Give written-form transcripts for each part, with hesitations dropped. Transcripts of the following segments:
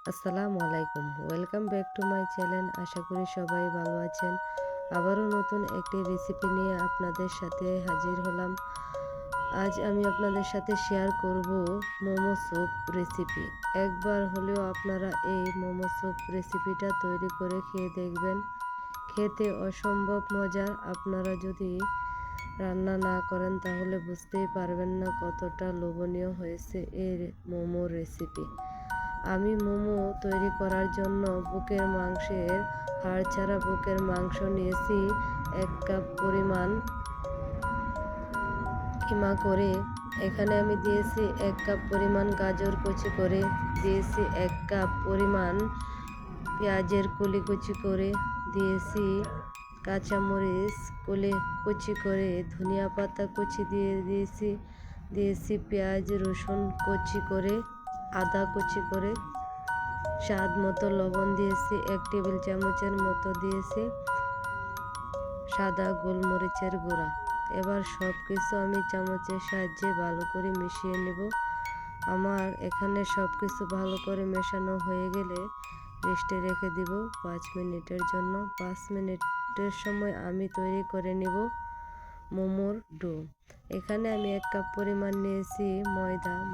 আসসালামু আলাইকুম। Welcome back to my channel. আশা করি সবাই ভালো আছেন। আবারও নতুন একটি রেসিপি নিয়ে আপনাদের সাথে হাজির হলাম। আজ আমি আপনাদের সাথে শেয়ার করব মোমো স্যুপ রেসিপি। একবার হলেও আপনারা এই মোমো স্যুপ রেসিপিটা তৈরি করে খেয়ে দেখবেন। খেতে অসম্ভব মজার। আপনারা যদি রান্না না করেন তাহলে বুঝতেই পারবেন না কতটা লোভনীয় হয়েছে এই মোমো রেসিপি। আমি মোমো তৈরি করার জন্য বুকের মাংসের হাড় ছাড়া বুকের মাংস নিয়েছি ১ কাপ পরিমাণ। কিমা করে এখানে আমি দিয়েছি ১ কাপ পরিমাণ গাজর কুচি করে, দিয়েছি ১ কাপ পরিমাণ পেঁয়াজের কলি কুচি করে, দিয়েছি কাঁচামরিচ কুচি করে, ধনিয়া পাতা কুচি দিয়েছি পেঁয়াজ রসুন কুচি করে, আদা কুচি করে, স্বাদ মতো লবণ দিয়েছি, ১ টেবিল চামচের মতো দিয়েছি সাদা গোলমরিচের গুঁড়া। এবার সব কিছু আমি চামচের সাহায্যে ভালো করে মিশিয়ে নেব। আমার এখানে সব কিছু ভালো করে মেশানো হয়ে গেলে রেস্টে রেখে দিব ৫ মিনিটের জন্য। ৫ মিনিটের সময় আমি তৈরি করে নেব মোমোর ডো। এখানে আমি ১ কাপ পরিমাণ নিয়েছি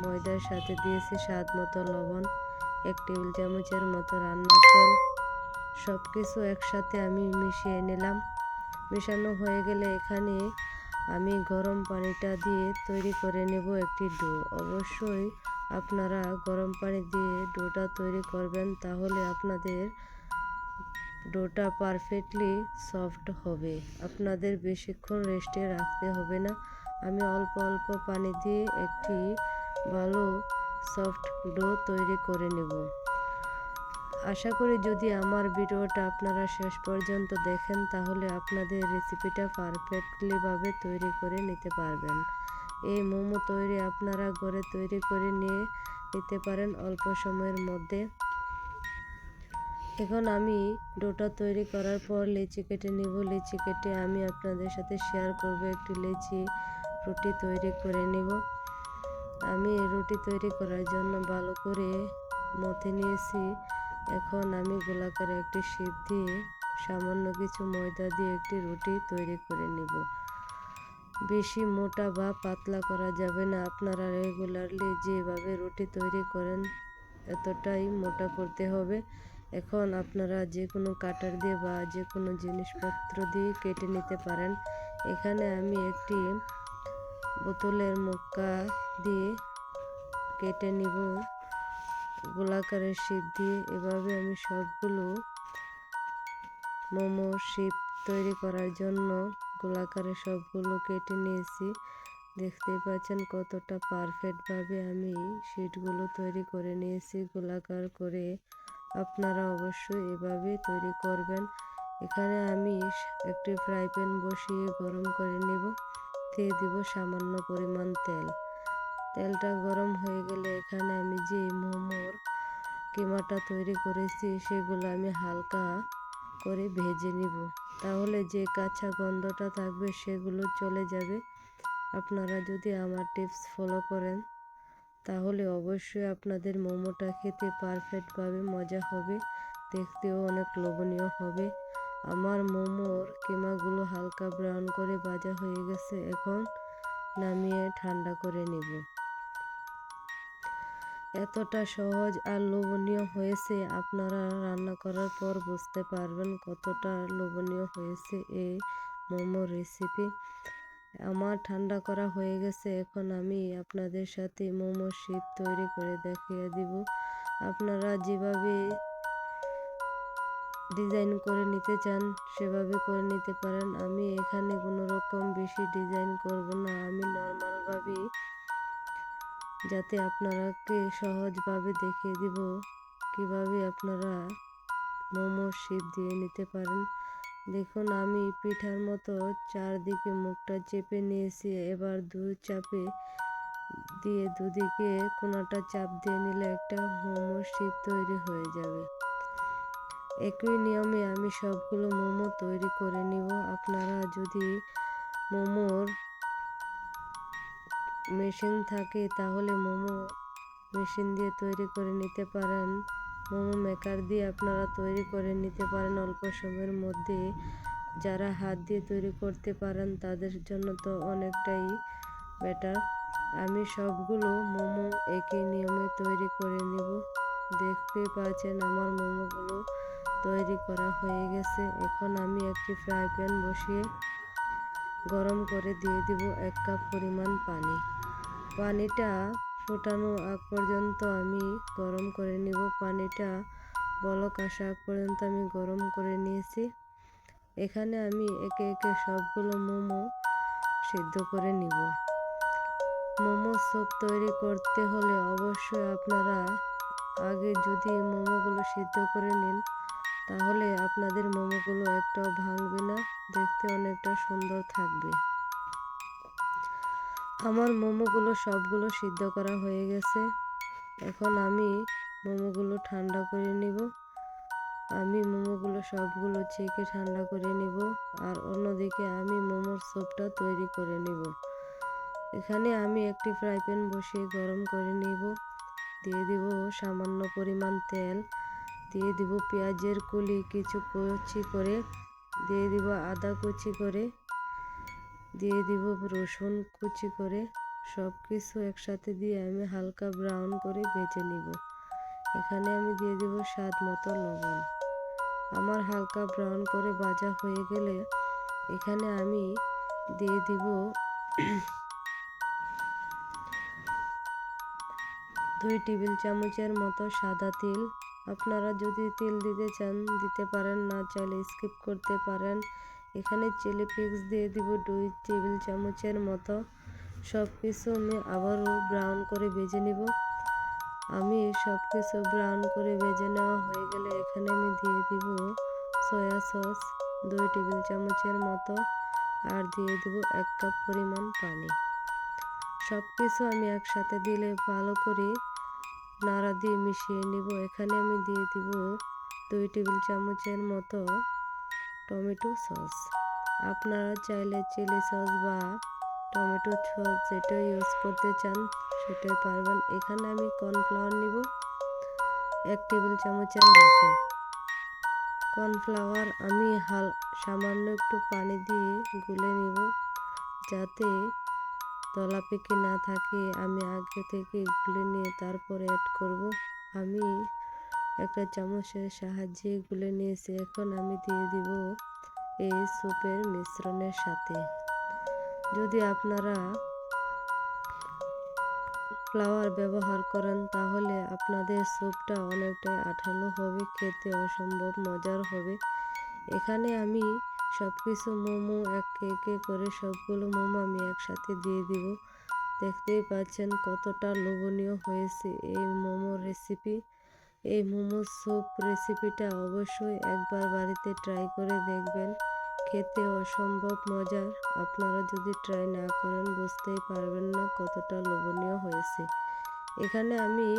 ময়দার সাথে দিয়েছি স্বাদ মতো লবণ, ১ টেবিল চামচের মতো রান্নার তেল। সব কিছু একসাথে আমি মিশিয়ে নিলাম। মেশানো হয়ে গেলে এখানে আমি গরম পানিটা দিয়ে তৈরি করে নেব একটি ডো। অবশ্যই আপনারা গরম পানি দিয়ে ডোটা তৈরি করবেন, তাহলে আপনাদের ডোটা পারফেক্টলি সফট হবে। আপনাদের বেশিক্ষণ রেস্টে রাখতে হবে না। আমি অল্প অল্প পানি দিয়ে একটি ভালো সফট ডো তৈরি করে নেব। আশা করি যদি আমার ভিডিওটা আপনারা শেষ পর্যন্ত দেখেন তাহলে আপনাদের রেসিপিটা পারফেক্টলিভাবে তৈরি করে নিতে পারবেন। এই মোমো তৈরি আপনারা ঘরে তৈরি করে নিয়ে নিতে পারেন অল্প সময়ের মধ্যে। এখন আমি ডোটা তৈরি করার পর লেচি কেটে নেব। লেচি কেটে আমি আপনাদের সাথে শেয়ার করব একটি রুটি তৈরি করে নেব। আমি রুটি তৈরি করার জন্য ভালো করে মথে নিয়েছি। এখন আমি গোলাকার একটি শেপ দিয়ে সামান্য কিছু ময়দা দিয়ে একটি রুটি তৈরি করে নেব। বেশি মোটা বা পাতলা করা যাবে না। আপনারা রেগুলারলি যেভাবে রুটি তৈরি করেন এতটাই মোটা করতে হবে। এখন আপনারা যে কোনো কাটার দিয়ে বা যে কোনো জিনিসপত্র দিয়ে কেটে নিতে পারেন। এখানে আমি একটি বোতলের মুখা দিয়ে কেটে নিব গোলাকারের শেপ দিয়ে। এভাবে আমি সবগুলো মোমো শেপ তৈরি করার জন্য গোলাকারের সবগুলো কেটে নিয়েছি। দেখতেই পাচ্ছেন কতটা পারফেক্টভাবে আমি শিটগুলো তৈরি করে নিয়েছি গোলাকার করে। আপনারা অবশ্যই এভাবে তৈরি করবেন। এখানে আমি একটি ফ্রাই প্যান বসিয়ে গরম করে নেব। দিয়ে দিব সামান্য পরিমাণ তেল। তেলটা গরম হয়ে গেলে এখানে আমি যে মোমোর কিমাটা তৈরি করেছি সেগুলো আমি হালকা করে ভেজে নিব, তাহলে যে কাঁচা গন্ধটা থাকবে সেগুলো চলে যাবে। আপনারা যদি আমার টিপস ফলো করেন তাহলে অবশ্যই আপনাদের মোমোটা খেতে পারফেক্টভাবে মজা হবে, দেখতেও অনেক লোভনীয় হবে। আমার মোমোর কিমাগুলো হালকা ব্রাউন করে ভাজা হয়ে গেছে। এখন নামিয়ে ঠান্ডা করে নেব। এতটা সহজ আর লোভনীয় হয়েছে, আপনারা রান্না করার পর বুঝতে পারবেন কতটা লোভনীয় হয়েছে এই মোমো রেসিপি। আমার ঠান্ডা করা হয়ে গেছে। এখন আমি আপনাদের সাথে মোমো শেপ তৈরি করে দেখিয়ে দিব। আপনারা যেভাবে ডিজাইন করে নিতে চান সেভাবে করে নিতে পারেন। আমি এখানে কোনো রকম বেশি ডিজাইন করব না, আমি নর্মালভাবেই যাতে আপনারাকে সহজভাবে দেখিয়ে দিব কিভাবে আপনারা মোমো শেপ দিয়ে নিতে পারেন। দেখুন আমি পিঠার মতো চারদিকে মুখটা চেপে নিয়েছি। এবার চাপে দিয়ে দুদিকে কোনাটা চাপ দিয়ে নিলে একটা মোমো শেপ তৈরি হয়ে যাবে। একই নিয়মে আমি সবগুলো মোমো তৈরি করে নিব। আপনারা যদি মোমোর মেশিন থাকে তাহলে মোমো মেশিন দিয়ে তৈরি করে নিতে পারেন। মোমো মেকার দিয়ে আপনারা তৈরি করে নিতে পারেন অল্প সময়ের মধ্যে। যারা হাত দিয়ে তৈরি করতে পারেন তাদের জন্য তো অনেকটাই বেটার। আমি সবগুলো মোমো একই নিয়মে তৈরি করে নেব। দেখতেই পাচ্ছেন আমার মোমোগুলো তৈরি করা হয়ে গেছে। এখন আমি একটি ফ্রাই প্যান বসিয়ে গরম করে দিয়ে দিব 1 কাপ পরিমাণ পানি। পানিটা ফোটানো আগ পর্যন্ত আমি গরম করে নিব। পানিটা বলক আসা আগ পর্যন্ত আমি গরম করে নিয়েছি। এখানে আমি একে একে সবগুলো মোমো সিদ্ধ করে নিব। মোমো স্যুপ তৈরি করতে হলে অবশ্যই আপনারা আগে যদি মোমোগুলো সিদ্ধ করে নিন তাহলে আপনাদের মোমোগুলো একটাও ভাঙবে না, দেখতে অনেকটা সুন্দর থাকবে। আমার মোমোগুলো সবগুলো সিদ্ধ করা হয়ে গেছে। এখন আমি মোমোগুলো ঠান্ডা করে নিব। আমি মোমোগুলো সবগুলো ছেঁকে ঠান্ডা করে নিব। আর অন্যদিকে আমি মোমোর স্যুপটা তৈরি করে নিব। এখানে আমি একটি ফ্রাই প্যান বসিয়ে গরম করে নিব। দিয়ে দিব সামান্য পরিমাণ তেল, দিয়ে দিব পেঁয়াজের কলি কিছু কুচি করে, দিয়ে দিব আদা কুচি করে, দিয়ে দিব রসুন কুচি করে। সব কিছু একসাথে দিয়ে আমি হালকা ব্রাউন করে ভেজে নিব। এখানে আমি দিয়ে দিব স্বাদ মতো লবণ। আমার হালকা ব্রাউন করে ভাজা হয়ে গেলে এখানে আমি দিয়ে দিব 2 টেবিল চামচের মতো সাদা তিল। আপনারা যদি তিল দিতে চান দিতে পারেন, না চাইলে স্কিপ করতে পারেন। এখানে চিলি ফ্লেক্স দিয়ে দিব 2 টেবিল চামচের মতো। সব কিছু আমি আবারও ব্রাউন করে ভেজে নিব। আমি সব কিছু ব্রাউন করে ভেজে নেওয়া হয়ে গেলে এখানে আমি দিয়ে দিব সয়া সস 2 টেবিল চামচের মতো, আর দিয়ে দিব 1 কাপ পরিমাণ পানি। সব কিছু আমি একসাথে দিলে ভালো করে নাড়া দিয়ে মিশিয়ে নিব। এখানে আমি দিয়ে দিব 2 টেবিল চামচের মতো টমেটো সস। আপনারা চাইলে চিলি সস বা টমেটো সস যেটা ইউজ করতে চান সেটাই পারবেন। এখানে আমি কর্নফ্লাওয়ার নিব 1 টেবিল চামচের মতো। কর্নফ্লাওয়ার আমি সামান্য একটু পানি দিয়ে গুলে নিব, যাতে দলা পেকে না থাকে। আমি আগে থেকে গুলে নিয়ে তারপরে অ্যাড করব। আমি একটা চামচের সাহায্যে গুলে নিয়েছি। এখন আমি দিয়ে দিব এই স্যুপের মিশ্রণের সাথে। যদি আপনারা ফ্লাওয়ার ব্যবহার করেন তাহলে আপনাদের স্যুপটা অনেকটাই আঠালো হবে, খেতে অসম্ভব মজার হবে। এখানে আমি সব কিছু মোমো একে একে করে সবগুলো মোমো আমি একসাথে দিয়ে দিব। দেখতেই পাচ্ছেন কতটা লোভনীয় হয়েছে এই মোমো রেসিপি। এই মোমো স্যুপ রেসিপিটা অবশ্যই একবার বাড়িতে ট্রাই করে দেখবেন, খেতে অসম্ভব মজার। আপনারা যদি ট্রাই না করেন বুঝতেই পারবেন না কতটা লোভনীয় হয়েছে। এখানে আমি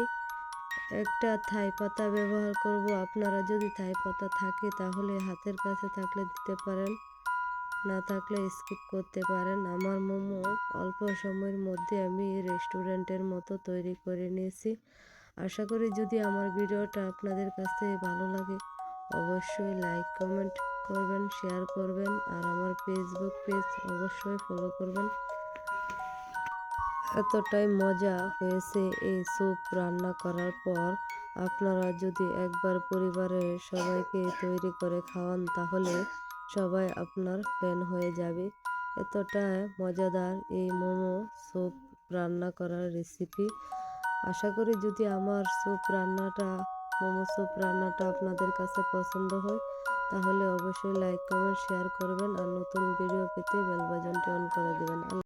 একটা থাই পাতা ব্যবহার করব। আপনারা যদি থাই পাতা থাকে তাহলে হাতের কাছে থাকলে দিতে পারেন, না থাকলে স্কিপ করতে পারেন। আমার মোমো অল্প সময়ের মধ্যে আমি রেস্টুরেন্টের মতো তৈরি করে নিয়েছি। আশা করি যদি আমার ভিডিওটা আপনাদের কাছে ভালো লাগে অবশ্যই লাইক কমেন্ট করবেন, শেয়ার করবেন, আর আমার ফেসবুক পেজ অবশ্যই ফলো করবেন। এতটাই মজা হয়েছে এই স্যুপ রান্না করার পর। আপনারা যদি একবার পরিবারের সবাইকে তৈরি করে খাওয়ান তাহলে সবাই আপনার ফ্যান হয়ে যাবে। এতটা মজাদার এই মোমো স্যুপ রান্না করার রেসিপি। আশা করি যদি আমার মোমো স্যুপ রান্নাটা আপনাদের কাছে পছন্দ হয় তাহলে অবশ্যই লাইক কমেন্ট শেয়ার করবেন, আর নতুন ভিডিও পেতে বেল বাটনটি অন করে দেবেন।